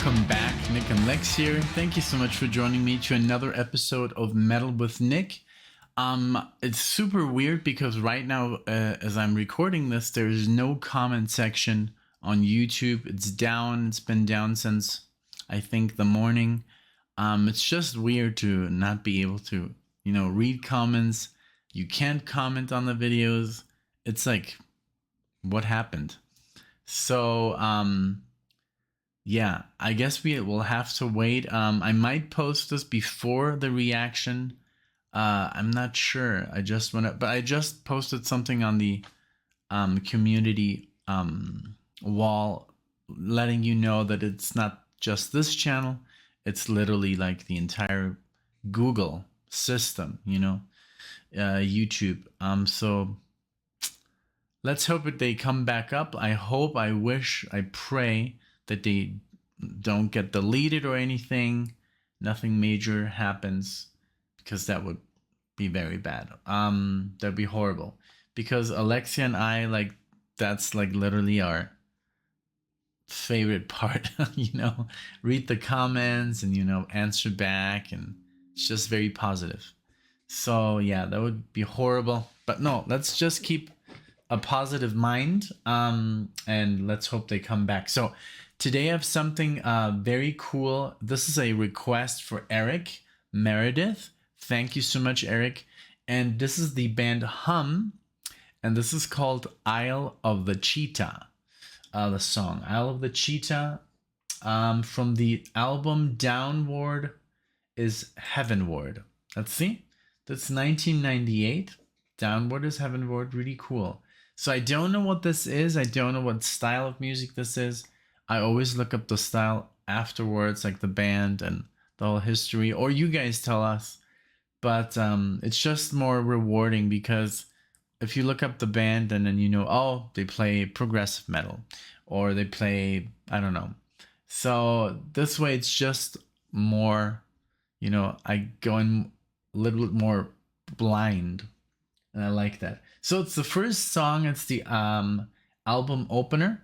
Welcome back, Nick and Lex here. Thank you so much for joining me to another episode of Metal with Nick. It's super weird because right now, as I'm recording this, there's no comment section on YouTube. It's down. It's been down since I think the morning. It's just weird to not be able to, read comments. You can't comment on the videos. It's like, what happened? So, yeah, I guess we will have to wait. I might post this before the reaction. I'm not sure. I just posted something on the community wall, letting you know that it's not just this channel. It's literally like the entire Google system, YouTube. So let's hope that they come back up. I wish, I pray that they don't get deleted or anything. Nothing major happens, because that would be very bad. That'd be horrible. Because Alexia and I, that's literally our favorite part, read the comments and, answer back, and it's just very positive. So yeah, that would be horrible. But no, let's just keep a positive mind, and let's hope they come back. So today I have something very cool. This is a request for Eric Meredith. Thank you so much, Eric. And this is the band Hum, and this is called Isle of the Cheetah. The song Isle of the Cheetah, from the album Downward is Heavenward. Let's see. That's 1998. Downward is Heavenward. Really cool. So I don't know what this is. I don't know what style of music this is. I always look up the style afterwards, like the band and the whole history, or you guys tell us. But it's just more rewarding, because if you look up the band and then oh, they play progressive metal, or they play, I don't know. So this way it's just more, I go in a little bit more blind, and I like that. So it's the first song. It's the album opener.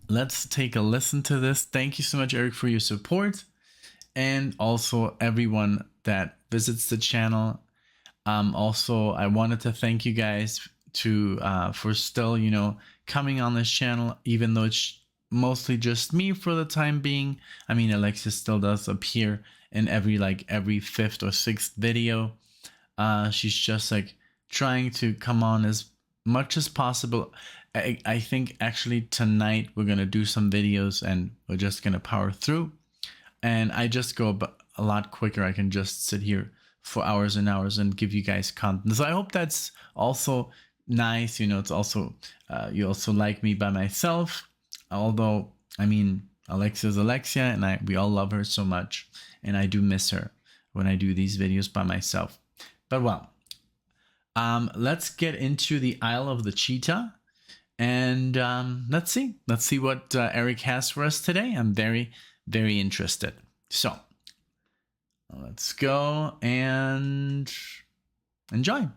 Let's take a listen to this. Thank you so much, Eric, for your support, and also everyone that visits the channel. Also, I wanted to thank you guys for still, coming on this channel, even though it's mostly just me for the time being. I mean, Alexis still does appear in every fifth or sixth video. She's just trying to come on as much as possible. I think actually tonight we're going to do some videos, and we're just going to power through. And I just go a lot quicker. I can just sit here for hours and hours and give you guys content. So I hope that's also nice. It's also, you also like me by myself. Although, I mean, Alexia's Alexia, and we all love her so much. And I do miss her when I do these videos by myself. But well, let's get into the Isle of the Cheetah. And let's see what Eric has for us today. I'm very, very interested. So let's go and enjoy.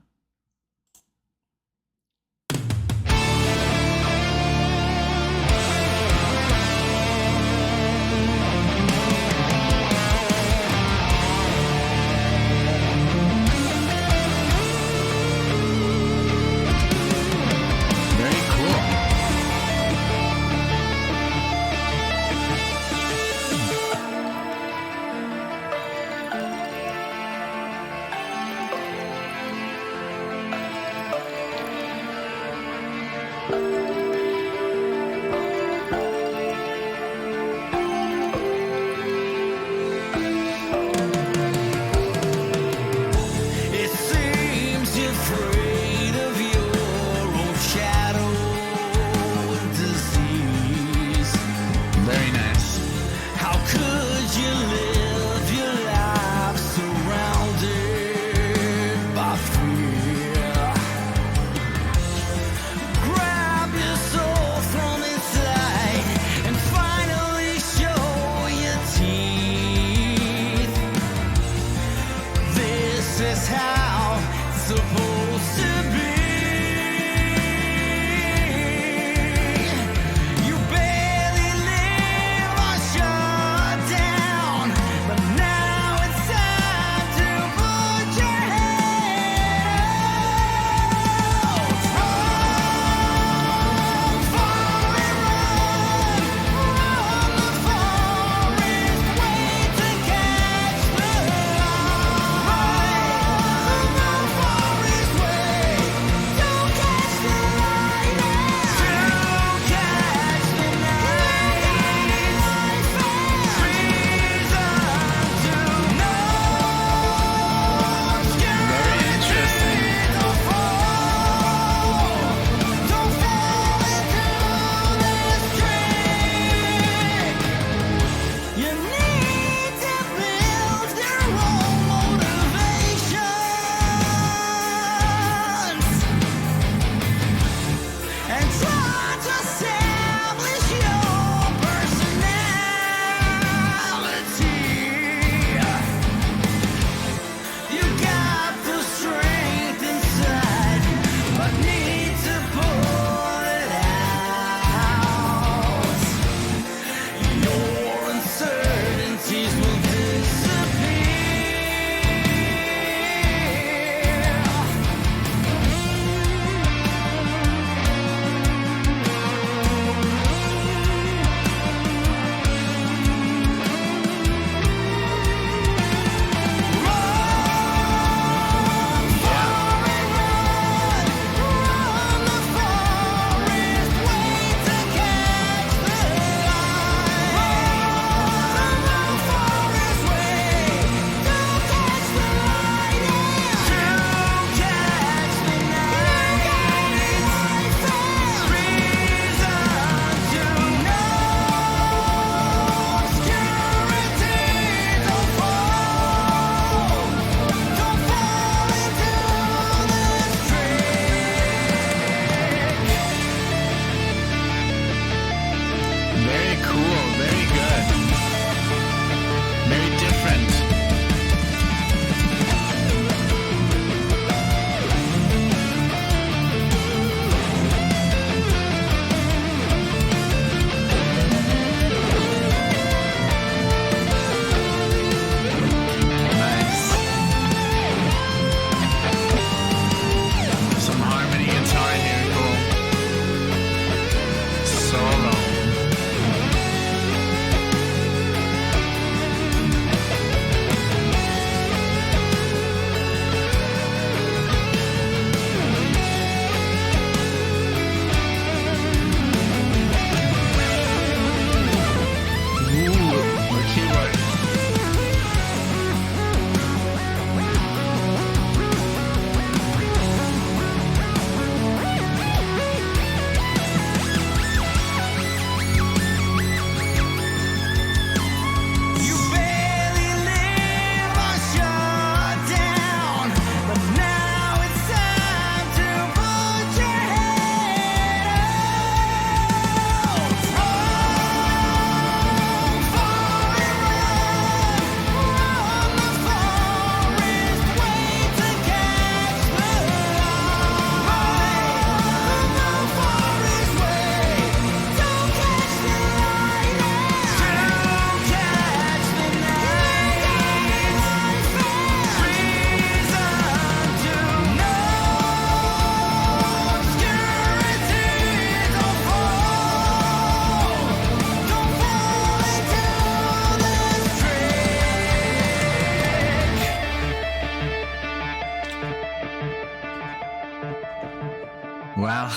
Wow.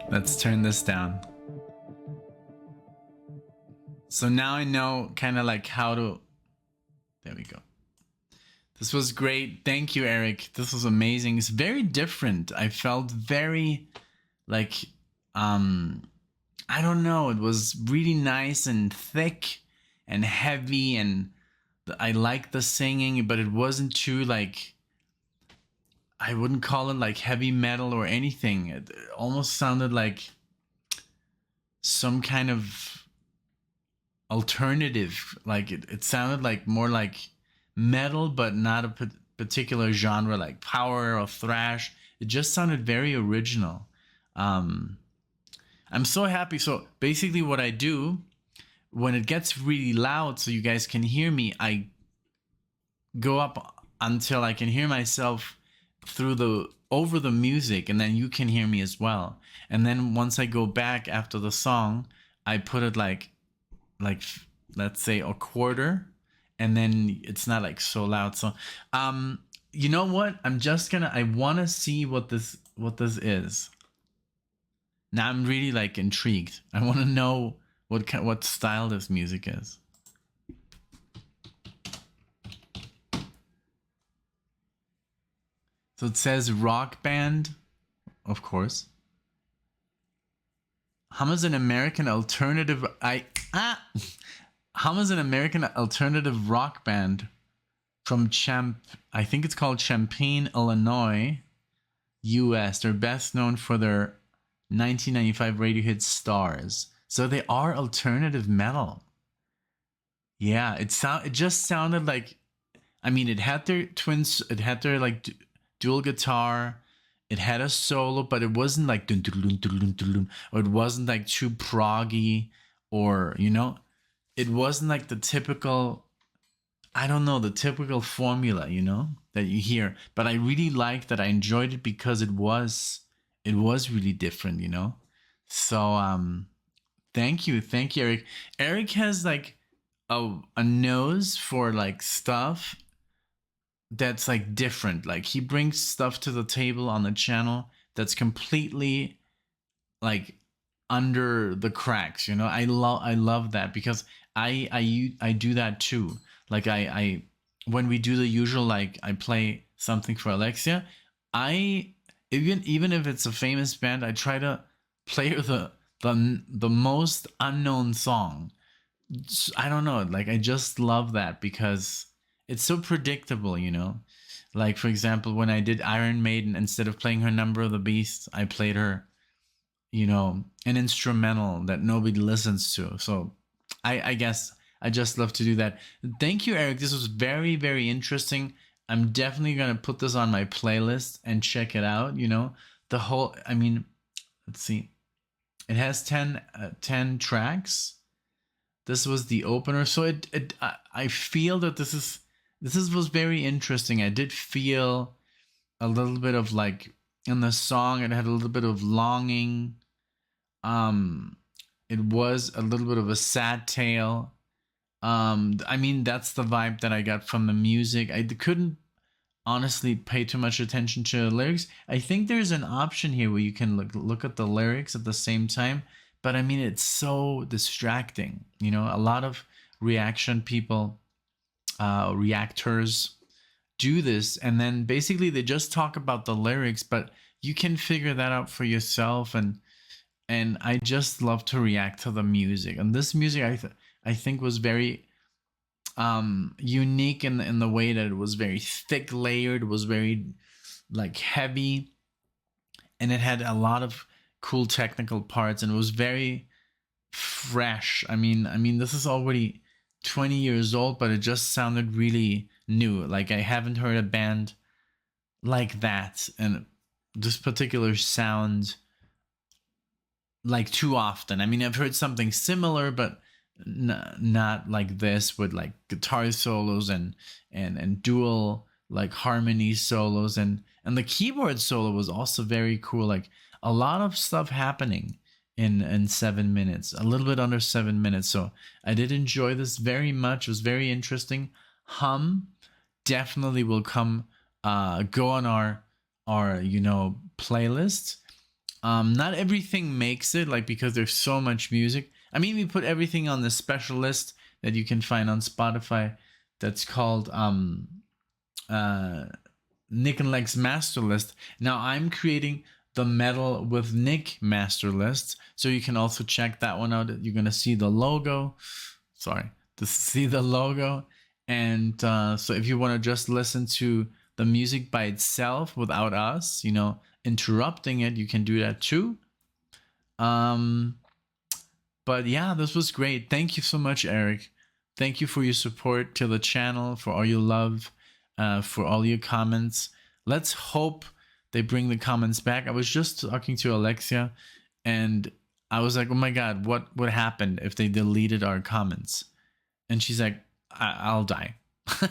Let's turn this down. So now I know kind of like how to... There we go. This was great. Thank you, Eric. This was amazing. It's very different. I felt very like, I don't know. It was really nice and thick and heavy, and I liked the singing, but it wasn't too like, I wouldn't call it like heavy metal or anything. It almost sounded like some kind of alternative. Like it sounded like more like metal, but not a particular genre like power or thrash. It just sounded very original. I'm so happy. So basically what I do when it gets really loud so you guys can hear me, I go up until I can hear myself through the over the music, and then you can hear me as well. And then once I go back after the song, I put it like let's say a quarter, and then it's not like so loud. So you know what, I want to see what this is. Now I'm really like intrigued. I want to know what style this music is. So it says rock band, of course. Hum is an American alternative. Hum is an American alternative rock band from I think it's called Champaign, Illinois, U.S. They're best known for their 1995 radio hit Stars. So they are alternative metal. Yeah, it just sounded like, I mean, it had their like dual guitar, it had a solo, but it wasn't like dun, dun, dun, dun, dun, dun, or it wasn't like too proggy, or it wasn't like the typical, I don't know, the typical formula, that you hear. But I really liked that. I enjoyed it because it was really different, So thank you, Eric. Eric has like a nose for like stuff that's like different. Like he brings stuff to the table on the channel that's completely like under the cracks. I love that, because I do that too. Like I when we do the usual, like I play something for Alexia, I even if it's a famous band, I try to play the most unknown song. I don't know, like I just love that because it's so predictable, Like for example, when I did Iron Maiden, instead of playing her Number of the Beast, I played her, an instrumental that nobody listens to. So I guess I just love to do that. Thank you, Eric. This was very, very interesting. I'm definitely gonna put this on my playlist and check it out. The whole. I mean, let's see. It has 10 tracks. This was the opener, so I feel that this was very interesting. I did feel a little bit of like in the song, it had a little bit of longing. It was a little bit of a sad tale. I mean, that's the vibe that I got from the music. I couldn't honestly pay too much attention to the lyrics. I think there's an option here where you can look at the lyrics at the same time, but I mean, it's so distracting. A lot of reactors do this, and then basically they just talk about the lyrics, but you can figure that out for yourself. And I just love to react to the music, and this music I think was very unique in the way that it was very thick layered, it was very like heavy, and it had a lot of cool technical parts, and it was very fresh. I mean this is already 20 years old, but it just sounded really new. Like I haven't heard a band like that, and this particular sound like too often. I mean, I've heard something similar, but not like this, with like guitar solos and dual like harmony solos, and the keyboard solo was also very cool. Like a lot of stuff happening in 7 minutes, a little bit under 7 minutes. So I did enjoy this very much. It was very interesting. Hum definitely will come go on our our, you know, playlists. Not everything makes it, like, because there's so much music. I mean, we put everything on this special list that you can find on Spotify that's called NicknLex master list. Now I'm creating the metal with Nick master list, so you can also check that one out. You're gonna see the logo. Sorry, to see the logo. And so if you want to just listen to the music by itself without us, you know, interrupting it, you can do that too. But yeah, this was great. Thank you so much, Eric. Thank you for your support to the channel, for all your love, for all your comments. Let's hope they bring the comments back. I was just talking to Alexia, and I was like, oh my God, what would happen if they deleted our comments? And she's like, I'll die.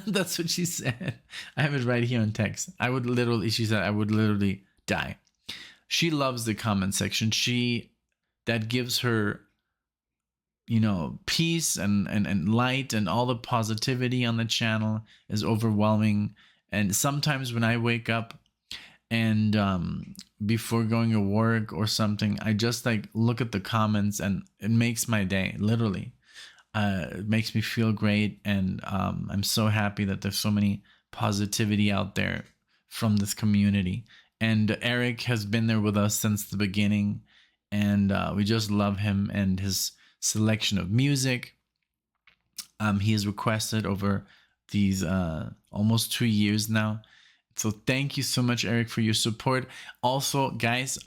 That's what she said. I have it right here in text. She said, I would literally die. She loves the comment section. That gives her, you know, peace and light, and all the positivity on the channel is overwhelming. And sometimes when I wake up and before going to work or something, I just like look at the comments, and it makes my day, literally. It makes me feel great, and I'm so happy that there's so many positivity out there from this community. And Eric has been there with us since the beginning, and we just love him and his selection of music. He has requested over these almost 2 years now. So thank you so much, Eric, for your support. Also, guys,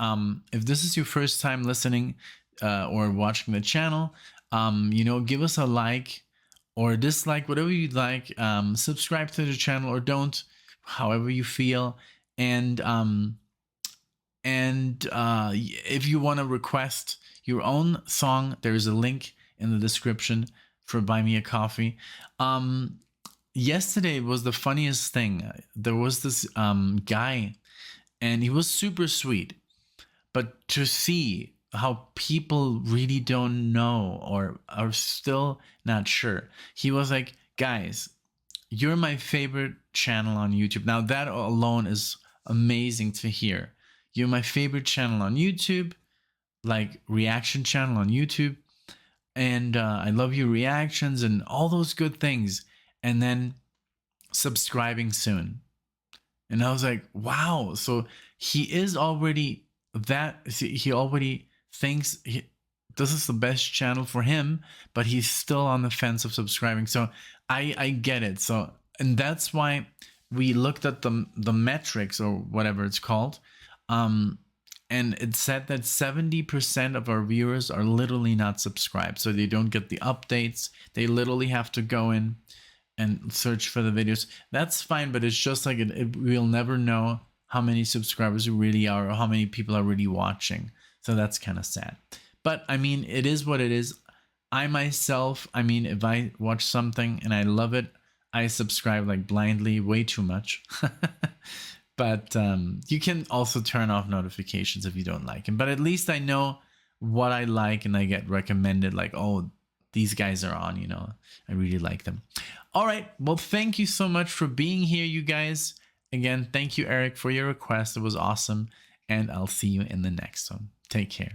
if this is your first time listening or watching the channel, you know, give us a like or dislike, whatever you'd like. Subscribe to the channel or don't, however you feel. And if you want to request your own song, there's a link in the description for Buy Me a Coffee. Yesterday was the funniest thing. There was this guy, and he was super sweet, but to see how people really don't know or are still not sure. He was like, guys, you're my favorite channel on YouTube. Now that alone is amazing to hear. You're my favorite channel on YouTube, like reaction channel on YouTube. And I love your reactions and all those good things. And then subscribing soon. And I was like, wow. So he is already he already thinks this is the best channel for him, but he's still on the fence of subscribing. So I get it. So, and that's why we looked at the metrics, or whatever it's called, and it said that 70% of our viewers are literally not subscribed, so they don't get the updates. They literally have to go in and search for the videos. That's fine, but it's just like we'll never know how many subscribers really are or how many people are really watching. So that's kind of sad. But I mean, it is what it is. I myself, I mean, if I watch something and I love it, I subscribe like blindly, way too much. But you can also turn off notifications if you don't like them. But at least I know what I like, and I get recommended like, oh, these guys are on, you know, I really like them. All right. Well, thank you so much for being here, you guys. Again, thank you, Eric, for your request. It was awesome. And I'll see you in the next one. Take care.